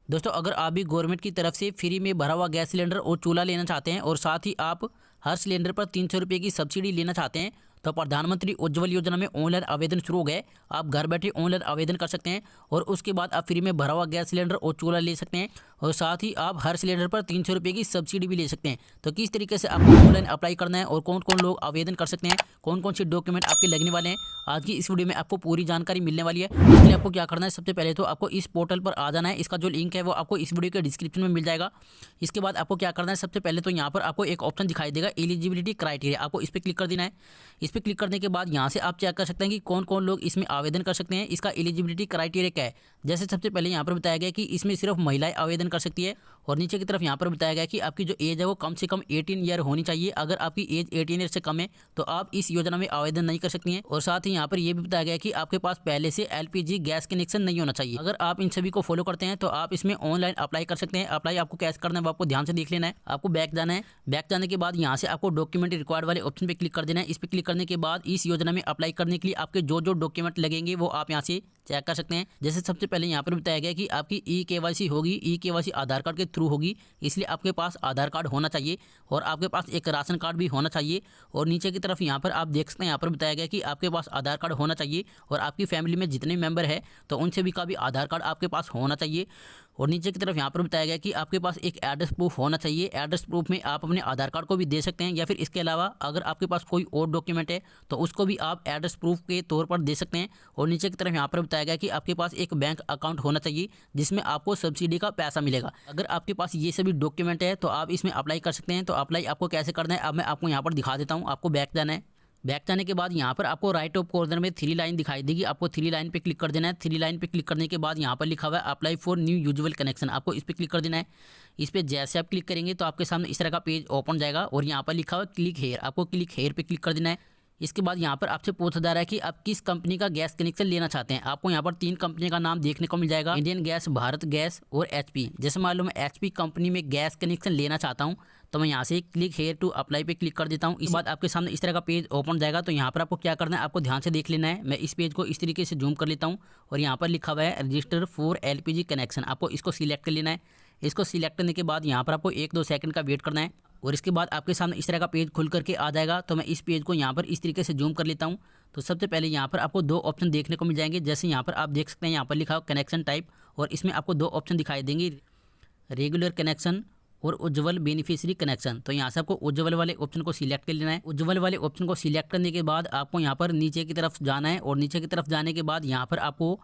दोस्तों अगर आप भी गवर्नमेंट की तरफ से फ्री में भरा हुआ गैस सिलेंडर और चूल्हा लेना चाहते हैं और साथ ही आप हर सिलेंडर पर 300 रुपये की सब्सिडी लेना चाहते हैं तो प्रधानमंत्री उज्ज्वल योजना में ऑनलाइन आवेदन शुरू हो गए। आप घर बैठे ऑनलाइन आवेदन कर सकते हैं और उसके बाद आप फ्री में भरा हुआ गैस सिलेंडर और चूल्हा ले सकते हैं और साथ ही आप हर सिलेंडर पर 300 रुपये की सब्सिडी भी ले सकते हैं। तो किस तरीके से आपको ऑनलाइन अप्लाई करना है और कौन कौन लोग आवेदन कर सकते हैं, कौन कौन से डॉक्यूमेंट आपके लगने वाले हैं, आज की इस वीडियो में आपको पूरी जानकारी मिलने वाली है। इसके लिए आपको क्या करना है, सबसे पहले तो आपको इस पोर्टल पर आ जाना है। इसका जो लिंक है वो आपको इस वीडियो के डिस्क्रिप्शन में मिल जाएगा। इसके बाद आपको क्या करना है, सबसे पहले तो यहाँ पर आपको एक ऑप्शन दिखाई देगा एलिजिबिलिटी क्राइटेरिया, आपको इस पर क्लिक कर देना है। इस पर क्लिक करने के बाद यहाँ से आप चेक कर सकते हैं कि कौन कौन लोग इसमें आवेदन कर सकते हैं, इसका एलिजिबिलिटी क्राइटेरिया क्या है। जैसे सबसे पहले यहाँ पर बताया गया कि इसमें सिर्फ महिलाएं आवेदन कर सकती है और नीचे की तरफ यहाँ पर बताया गया कि आपकी जो एज है वो कम से कम 18 ईयर होनी चाहिए। अगर आपकी एज 18 ईयर से कम है तो आप इस योजना में आवेदन नहीं कर सकती हैं। और साथ ही यहाँ पर यह भी बताया गया कि आपके पास पहले से LPG गैस कनेक्शन नहीं होना चाहिए। अगर आप इन सभी को फॉलो करते हैं तो आप इसमें ऑनलाइन अप्लाई कर सकते हैं। अप्लाई आपको कैसे करना है वो आपको ध्यान से देख लेना है। आपको बैक जाना है, बैक जाने के बाद यहाँ से आपको डॉक्यूमेंट रिक्वायर्ड वाले ऑप्शन पे क्लिक कर देना है। इस पर क्लिक करने के बाद इस योजना में अप्लाई करने के लिए आपके जो जो डॉक्यूमेंट लगेंगे वो आप यहाँ से चेक कर सकते हैं। जैसे सबसे पहले यहाँ पर बताया गया कि आपकी EKYC होगी, EKYC आधार कार्ड के थ्रू होगी, इसलिए आपके पास आधार कार्ड होना चाहिए और आपके पास एक राशन कार्ड भी होना चाहिए। और नीचे की तरफ यहाँ पर आप देख सकते हैं, यहाँ पर बताया गया कि आपके पास आधार कार्ड होना चाहिए और आपकी फैमिली में जितने मेंबर है तो उन सभी का भी आधार कार्ड आपके पास होना चाहिए। और नीचे की तरफ यहाँ पर बताया गया कि आपके पास एक एड्रेस प्रूफ होना चाहिए। एड्रेस प्रूफ में आप अपने आधार कार्ड को भी दे सकते हैं या फिर इसके अलावा अगर आपके पास कोई और डॉक्यूमेंट है तो उसको भी आप एड्रेस प्रूफ के तौर पर दे सकते हैं। और नीचे की तरफ यहाँ पर बताया गया कि आपके पास एक बैंक अकाउंट होना चाहिए जिसमें आपको सब्सिडी का पैसा मिलेगा। अगर आपके पास ये सभी डॉक्यूमेंट है तो आप इसमें अप्लाई कर सकते हैं। तो अप्लाई आपको कैसे करना है अब मैं आपको यहाँ पर दिखा देता हूँ। आपको बैक जाना है, बैक जाने के बाद यहाँ पर आपको राइट टॉप कॉर्नर में 3 लाइन दिखाई देगी। आपको 3 लाइन पे क्लिक कर देना है। 3 लाइन पे क्लिक करने के बाद यहाँ पर लिखा हुआ है apply for new usual connection, आपको इस पर क्लिक कर देना है। इस पर जैसे आप क्लिक करेंगे तो आपके सामने इस तरह का पेज ओपन जाएगा और यहाँ पर लिखा हुआ है क्लिक हेयर, आपको क्लिक हेयर पे क्लिक कर देना है। इसके बाद यहाँ पर आपसे पूछा जा रहा है कि आप किस कंपनी का गैस कनेक्शन लेना चाहते हैं। आपको यहाँ पर 3 कंपनी का नाम देखने को मिल जाएगा, इंडियन गैस, भारत गैस और HP। जैसे मान लो मैं HP कंपनी में गैस कनेक्शन लेना चाहता हूँ तो मैं यहाँ से क्लिक हेयर टू अप्लाई पे क्लिक कर देता हूँ। इसके बाद आपके सामने इस तरह का पेज ओपन जाएगा। तो यहाँ पर आपको क्या करना है, आपको ध्यान से देख लेना है। मैं इस पेज को इस तरीके से जूम कर लेता हूँ और यहाँ पर लिखा हुआ है रजिस्टर फॉर LPG कनेक्शन, आपको इसको सिलेक्ट कर लेना है। इसको सिलेक्ट करने के बाद यहाँ पर आपको 1-2 सेकंड का वेट करना है और इसके बाद आपके सामने इस तरह का पेज खुल करके आ जाएगा। तो मैं इस पेज को यहाँ पर इस तरीके से जूम कर लेता हूँ। तो सबसे पहले यहाँ पर आपको 2 ऑप्शन देखने को मिल जाएंगे। जैसे यहाँ पर आप देख सकते हैं, यहाँ पर लिखा हो कनेक्शन टाइप और इसमें आपको 2 ऑप्शन दिखाई देंगे, रेगुलर कनेक्शन और उज्ज्वल बेनिफिशियरी कनेक्शन। तो यहाँ से आपको उज्ज्वल वाले ऑप्शन को सिलेक्ट कर लेना है। उज्ज्वल वाले ऑप्शन को सिलेक्ट करने के बाद आपको यहाँ पर नीचे की तरफ जाना है और नीचे की तरफ जाने के बाद यहाँ पर आपको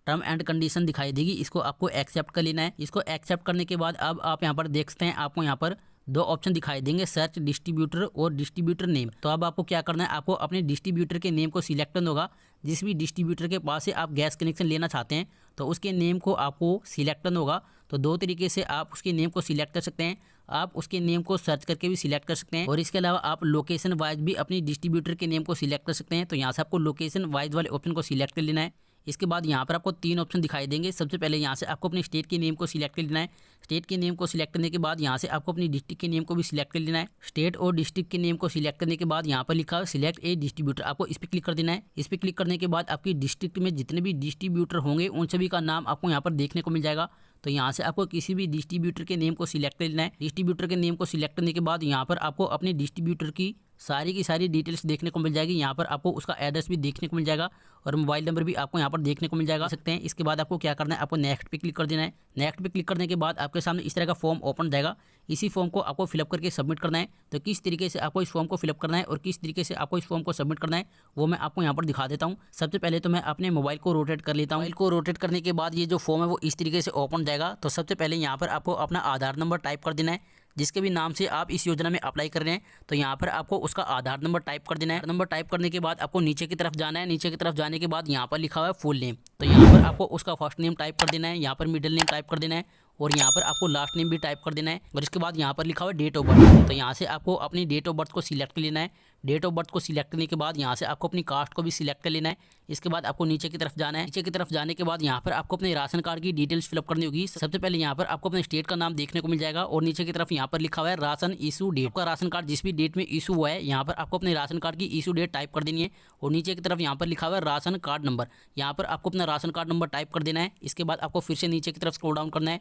टर्म एंड कंडीशन दिखाई देगी, इसको आपको एक्सेप्ट कर लेना है। इसको एक्सेप्ट करने के बाद अब आप यहाँ पर देख सकते हैं, आपको यहाँ पर 2 ऑप्शन दिखाई देंगे, सर्च डिस्ट्रीब्यूटर और डिस्ट्रीब्यूटर नेम। तो अब आपको क्या करना है, आपको अपने डिस्ट्रीब्यूटर के नेम को सिलेक्ट करना होगा। जिस भी डिस्ट्रीब्यूटर के पास से आप गैस कनेक्शन लेना चाहते हैं तो उसके नेम को आपको सिलेक्ट करना होगा। तो 2 तरीके से आप उसके नेम को सिलेक्ट कर सकते हैं। आप उसके नेम को सर्च करके भी सिलेक्ट कर सकते हैं और इसके अलावा आप लोकेशन वाइज भी अपनी डिस्ट्रीब्यूटर के नेम को सिलेक्ट कर सकते हैं। तो यहाँ से आपको लोकेशन वाइज वाले ऑप्शन को सिलेक्ट कर लेना है। इसके बाद यहाँ पर आपको 3 ऑप्शन दिखाई देंगे। सबसे पहले यहाँ से आपको अपने स्टेट के नेम को सिलेक्ट कर लेना है। स्टेट के नेम को सिलेक्ट करने के बाद यहाँ से आपको अपनी डिस्ट्रिक्ट के नेम को भी सिलेक्ट कर लेना है। स्टेट और डिस्ट्रिक्ट के नेम को सिलेक्ट करने के बाद यहाँ पर लिखा है सिलेक्ट ए डिस्ट्रीब्यूटर, आपको इस पर क्लिक कर देना है। इस पर क्लिक करने के बाद आपकी डिस्ट्रिक्ट में जितने भी डिस्ट्रीब्यूटर होंगे उन सभी का नाम आपको यहाँ पर देखने को मिल जाएगा। तो यहाँ से आपको किसी भी डिस्ट्रीब्यूटर के नेम को सिलेक्ट कर लेना है। डिस्ट्रीब्यूटर के नेम को सिलेक्ट करने के बाद यहाँ पर आपको अपने डिस्ट्रीब्यूटर की सारी की सारी डिटेल्स देखने को मिल जाएगी। यहाँ पर आपको उसका एड्रेस भी देखने को मिल जाएगा और मोबाइल नंबर भी आपको यहाँ पर देखने को मिल जाएगा सकते हैं। इसके बाद आपको क्या करना है, आपको नेक्स्ट पे क्लिक कर देना है। नेक्स्ट पे क्लिक करने के बाद आपके सामने इस तरह का फॉर्म ओपन जाएगा। इसी फॉर्म को आपको फिलअप करके सबमिट करना है। तो किस तरीके से आपको इस फॉर्म को फिलअप करना है और किस तरीके से आपको इस फॉर्म को सबमिट करना है वो मैं आपको यहाँ पर दिखा देता हूँ। सबसे पहले तो मैं अपने मोबाइल को रोटेट कर लेता हूँ। मोबाइल को रोटेट करने के बाद ये जो फॉर्म है वो इस तरीके से ओपन जाएगा। तो सबसे पहले यहाँ पर आपको अपना आधार नंबर टाइप कर देना है। जिसके भी नाम से आप इस योजना में अप्लाई कर रहे हैं तो यहाँ पर आपको उसका आधार नंबर टाइप कर देना है। नंबर टाइप करने के बाद आपको नीचे की तरफ जाना है। नीचे की तरफ जाने के बाद यहाँ पर लिखा हुआ है फुल नेम, तो यहाँ पर आपको उसका फर्स्ट नेम टाइप कर देना है, यहाँ पर मिडिल नेम टाइप कर देना है और यहाँ पर आपको लास्ट नेम भी टाइप कर देना है। और इसके बाद यहाँ पर लिखा हुआ है डेट ऑफ बर्थ, तो यहाँ से आपको अपनी डेट ऑफ बर्थ को सिलेक्ट कर लेना है। डेट ऑफ बर्थ को सिलेक्ट करने के बाद यहाँ से आपको अपनी कास्ट को भी सिलेक्ट कर लेना है। इसके बाद आपको नीचे की तरफ जाना है। नीचे की तरफ जाने के बाद यहाँ पर आपको अपने राशन कार्ड की डिटेल्स फिलअप करनी होगी। सबसे पहले यहाँ पर आपको अपने स्टेट का नाम देखने को मिल जाएगा और नीचे की तरफ यहाँ पर लिखा हुआ है राशन इशू डेट। आपका राशन कार्ड जिस भी डेट में इशू हुआ है यहाँ पर आपको अपने राशन कार्ड की इशू डेट टाइप कर देनी है और नीचे की तरफ यहाँ पर लिखा हुआ है राशन कार्ड नंबर। यहाँ पर आपको अपना राशन कार्ड नंबर टाइप कर देना है। इसके बाद आपको फिर से नीचे की तरफ स्क्रॉल डाउन करना है।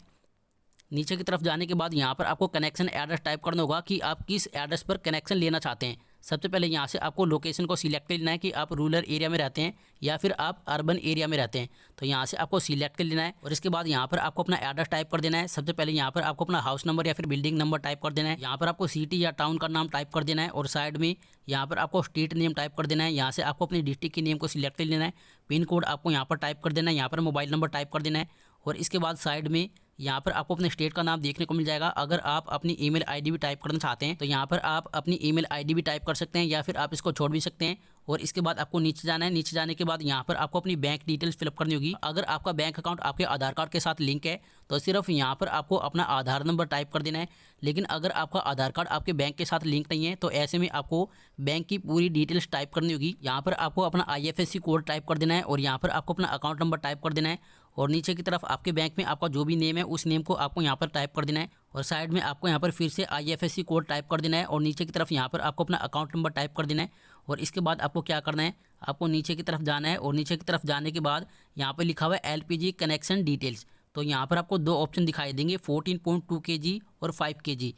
नीचे की तरफ जाने के बाद यहाँ पर आपको कनेक्शन एड्रेस टाइप करना होगा कि आप किस एड्रेस पर कनेक्शन लेना चाहते हैं। सबसे पहले यहाँ से आपको लोकेशन को सिलेक्ट कर लेना है कि आप रूरल एरिया में रहते हैं या फिर आप अर्बन एरिया में रहते हैं। तो यहाँ से आपको सिलेक्ट कर लेना है और इसके बाद यहाँ पर आपको अपना एड्रेस टाइप कर देना है। सबसे पहले यहाँ पर आपको अपना हाउस नंबर या फिर बिल्डिंग नंबर टाइप कर देना है। यहाँ पर आपको सिटी या टाउन का नाम टाइप कर देना है और साइड में यहाँ पर आपको स्टेट नेम टाइप कर देना है। यहाँ से आपको अपनी डिस्ट्रिक्ट के नेम को सिलेक्ट कर लेना है। पिन कोड आपको यहाँ पर टाइप कर देना है। यहाँ पर मोबाइल नंबर टाइप कर देना है और इसके बाद साइड में यहाँ पर आपको अपने स्टेट का नाम देखने को मिल जाएगा। अगर आप अपनी ईमेल आईडी भी टाइप करना चाहते हैं तो यहाँ पर आप अपनी ईमेल आईडी भी टाइप कर सकते हैं या फिर आप इसको छोड़ भी सकते हैं। और इसके बाद आपको नीचे जाना है। नीचे जाने के बाद यहाँ पर आपको अपनी बैंक डिटेल्स फिलअप करनी होगी। अगर आपका बैंक अकाउंट आपके आधार कार्ड के साथ लिंक है तो सिर्फ यहाँ पर आपको अपना आधार नंबर टाइप कर देना है। लेकिन अगर आपका आधार कार्ड आपके बैंक के साथ लिंक नहीं है तो ऐसे में आपको बैंक की पूरी डिटेल्स टाइप करनी होगी। यहाँ पर आपको अपना IFSC कोड टाइप कर देना है और यहाँ पर आपको अपना अकाउंट नंबर टाइप कर देना है और नीचे की तरफ आपके बैंक में आपका जो भी नेम है उस नेम को आपको यहाँ पर टाइप कर देना है और साइड में आपको यहाँ पर फिर से IFSC कोड टाइप कर देना है और नीचे की तरफ यहाँ पर आपको अपना अकाउंट नंबर टाइप कर देना है। और इसके बाद आपको क्या करना है, आपको नीचे की तरफ जाना है और नीचे की तरफ जाने के बाद यहाँ पर लिखा हुआ है LPG कनेक्शन डिटेल्स। तो यहाँ पर आपको दो ऑप्शन दिखाई देंगे 14.2 kg और 5 kg।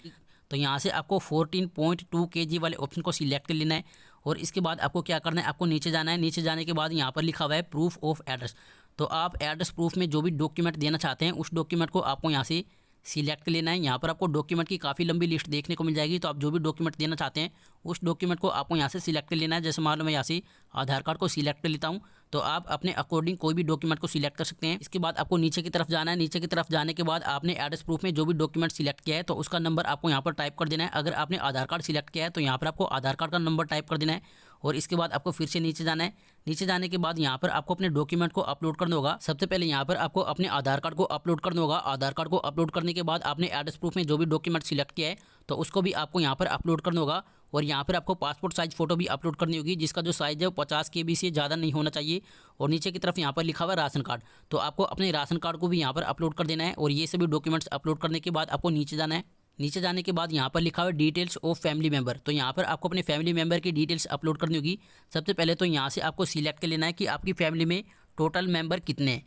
तो यहाँ से आपको 14.2 kg वाले ऑप्शन को सिलेक्ट कर लेना है और इसके बाद आपको क्या करना है, आपको नीचे जाना है। नीचे जाने के बाद यहाँ पर लिखा हुआ है प्रूफ ऑफ एड्रेस। तो आप एड्रेस प्रूफ में जो भी डॉक्यूमेंट देना चाहते हैं उस डॉक्यूमेंट को आपको यहाँ से सिलेक्ट कर लेना है। यहाँ पर आपको डॉक्यूमेंट की काफ़ी लंबी लिस्ट देखने को मिल जाएगी। तो आप जो भी डॉक्यूमेंट देना चाहते हैं उस डॉक्यूमेंट को आपको यहाँ से सिलेक्ट कर लेना है। जैसे मान लो मैं यहाँ से आधार कार्ड को सिलेक्ट कर लेता हूँ तो आप अपने अकॉर्डिंग कोई भी डॉक्यूमेंट को सिलेक्ट कर सकते हैं। इसके बाद आपको नीचे की तरफ जाना है। नीचे की तरफ जाने के बाद आपने एड्रेस प्रूफ में जो भी डॉक्यूमेंट सिलेक्ट किया है तो उसका नंबर आपको यहाँ पर टाइप कर देना है। अगर आपने आधार कार्ड सिलेक्ट किया है तो यहाँ पर आपको आधार कार्ड का नंबर टाइप कर देना है और इसके बाद आपको फिर से नीचे जाना है। नीचे जाने के बाद यहाँ पर आपको अपने डॉक्यूमेंट को अपलोड करना होगा। सबसे पहले यहाँ पर आपको अपने आधार कार्ड को अपलोड करना होगा। आधार कार्ड को अपलोड करने के बाद आपने एड्रेस प्रूफ में जो भी डॉक्यूमेंट सिलेक्ट किया है तो उसको भी आपको यहाँ पर अपलोड करना होगा और यहाँ पर आपको पासपोर्ट साइज फ़ोटो भी अपलोड करनी होगी जिसका जो साइज़ है वो 50 KB से ज़्यादा नहीं होना चाहिए। और नीचे की तरफ यहाँ पर लिखा हुआ है राशन कार्ड। तो आपको अपने राशन कार्ड को भी यहाँ पर अपलोड कर देना है और ये सभी डॉक्यूमेंट्स अपलोड करने के बाद आपको नीचे जाना है। नीचे जाने के बाद यहाँ पर लिखा हुआ है डिटेल्स ऑफ फैमिली मेंबर। तो यहाँ पर आपको अपने फैमिली मेंबर की डिटेल्स अपलोड करनी होगी। सबसे पहले तो यहाँ से आपको सिलेक्ट कर लेना है कि आपकी फैमिली में टोटल मेंबर कितने हैं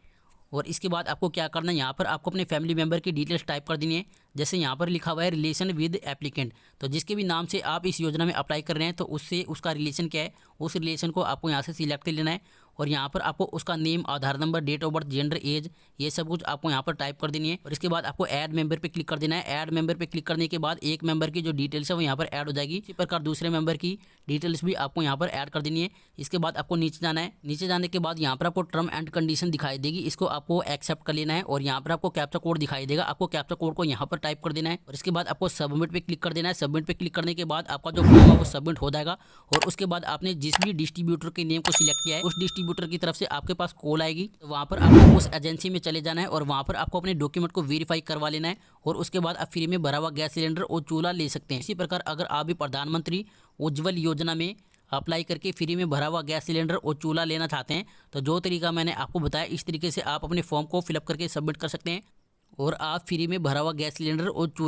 और इसके बाद आपको क्या करना है, यहाँ पर आपको अपने फैमिली मेंबर की डिटेल्स टाइप कर देनी है। जैसे यहाँ पर लिखा हुआ है रिलेशन विद एप्लीकेंट। तो जिसके भी नाम से आप इस योजना में अप्लाई कर रहे हैं तो उससे उसका रिलेशन क्या है, उस रिलेशन को आपको यहाँ से सिलेक्ट कर लेना है और यहाँ पर आपको उसका name, Aadhaar number, date of birth, gender, age, ये सब कुछ आपको यहाँ पर टाइप कर देनी है। और इसके बाद आपको ऐड मेंबर पे क्लिक कर देना है। ऐड मेंबर पे क्लिक करने के बाद एक मेंबर की जो डिटेल्स है वो यहाँ पर ऐड हो जाएगी। इसी प्रकार दूसरे मेंबर की डिटेल्स भी आपको यहाँ पर ऐड कर देनी है। इसके बाद आपको नीचे जाना है। नीचे जाने के बाद यहाँ पर आपको टर्म एंड कंडीशन दिखाई देगी, इसको आपको एक्सेप्ट कर लेना है और यहाँ पर आपको कैप्चा कोड दिखाई देगा। आपको कैप्चा कोड को यहाँ पर टाइप कर देना है और इसके बाद आपको सबमिट पे क्लिक कर देना है। सबमिट पे क्लिक करने के बाद आपका जो फॉर्म है वो सबमिट हो जाएगा और उसके बाद आपने जिस भी डिस्ट्रीब्यूटर के नेम को सिलेक्ट किया है उस डिस्ट्रीब्यूटर की तरफ से आपके पास कॉल आएगी। तो वहाँ पर आपको उस एजेंसी में चले जाना है और वहाँ पर आपको अपने डॉक्यूमेंट को वेरीफाई करवा लेना है और उसके बाद आप फ्री में भरा हुआ गैस सिलेंडर और चूल्हा ले सकते हैं। इसी प्रकार अगर आप भी प्रधानमंत्री उज्ज्वल योजना में अप्लाई करके फ्री में भरा हुआ गैस सिलेंडर और चूल्हा लेना चाहते हैं तो जो तरीका मैंने आपको बताया इस तरीके से आप अपने फॉर्म को फिलअप करके सबमिट कर सकते हैं और आप फ्री में भरा हुआ गैस सिलेंडर और चूल्हा